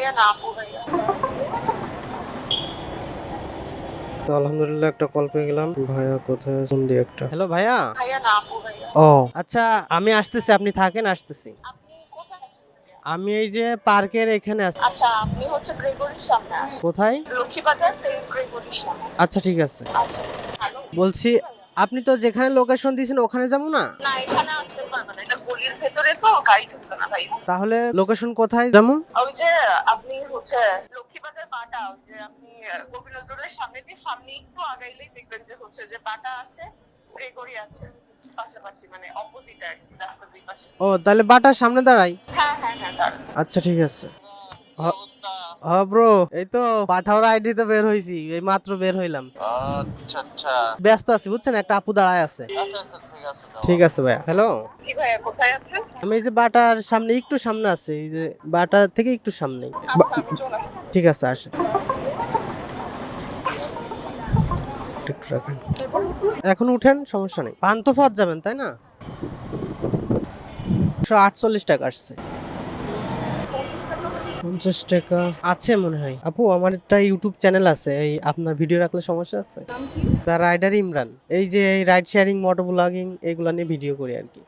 ভাইয়া না আপু ভাইয়া। তো আলহামদুলিল্লাহ একটা কল পেয়ে গেলাম। ভাইয়া কোথায় ফোন দিয়ে একটা। হ্যালো ভাইয়া। ভাইয়া না আপু ভাইয়া। ও আচ্ছা, আমি আসতেছি, আপনি থাকেন, আসতেছি। আপনি কোথায় আছেন ভাইয়া? আমি এই যে পার্কের এখানে আছি। আচ্ছা আপনি হচ্ছে গ্রেগরির সামনে আসেন। কোথায়? লক্ষ্মীবাজার সেন্ট গ্রেগরির সামনে। আচ্ছা ঠিক আছে। আচ্ছা হ্যালো। বলছি আপনি তো যেখানে লোকেশন দিয়েছেন ওখানে যাবো না? না এখানে আসতে পারবে না, এটা গলির ভেতরে তো গাড়ি ঢুকবে না ভাই। তাহলে লোকেশন কোথায় যাবো? ওই যে আপনি হচ্ছে লক্ষ্মীবাজার বাটা, ওই যে আপনি গোপীনাথ রোডের সামনে দিয়ে সামনে একটু আগাইলেই দেখবেন যে হচ্ছে যে বাটা আছে, গ্রেগরি আছে পাশাপাশি, মানে অপোজিট আর কি, রাস্তার দুই পাশে। ও তাহলে বাটার সামনে দাঁড়াই। হ্যাঁ হ্যাঁ হ্যাঁ দাঁড়ান। আচ্ছা ঠিক আছে। হ্যাঁ ব্রো, এই তো পাঠাওয়ার আইডি তো বের হইছি, এই মাত্র বের হইলাম। আচ্ছা আচ্ছা ব্যস্ত আছি বুঝছেন, একটা আপু দাঁড়ায় আছে। আচ্ছা আচ্ছা ঠিক আছে যাও। ঠিক আছে ভাইয়া। হ্যালো, কি ভাইয়া কোথায় আছেন? আমি এই যে বাটার সামনে একটু সামনে আছে, এই যে বাটা থেকে একটু সামনে। আচ্ছা আমি চলে আসছি। ঠিক আছে আসেন। একটু রাখেন। এখন উঠেন, সমস্যা নেই। পান্থপথ যাবেন তাই না? 148 টাকা আসছে। 50 টাকা আছে মনে হয়। আপু আমার একটা ইউটিউব চ্যানেল আছে, এই আপনার ভিডিও রাখলে সমস্যা আছে? তার রাইডার ইমরান। এই যে এই রাইড শেয়ারিং, মোটো ব্লগিং এগুলা নিয়ে ভিডিও করি আর কি।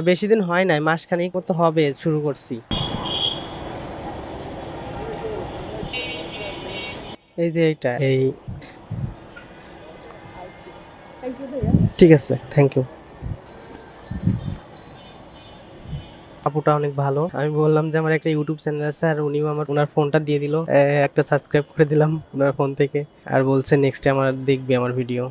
বেশি দিন হয় নাই, মাসখানেক মতো হবে শুরু করছি। এই যে এইটা এই। ঠিক আছে, থ্যাংক ইউ। আপুটা অনেক ভালো। আমি বললাম যে আমার একটা ইউটিউব চ্যানেল আছে, আর উনিও আমার ওনার ফোনটা দিয়ে দিল, একটা সাবস্ক্রাইব করে দিলাম ওনার ফোন থেকে, আর বলছে নেক্সট আমার দেখবে আমার ভিডিও।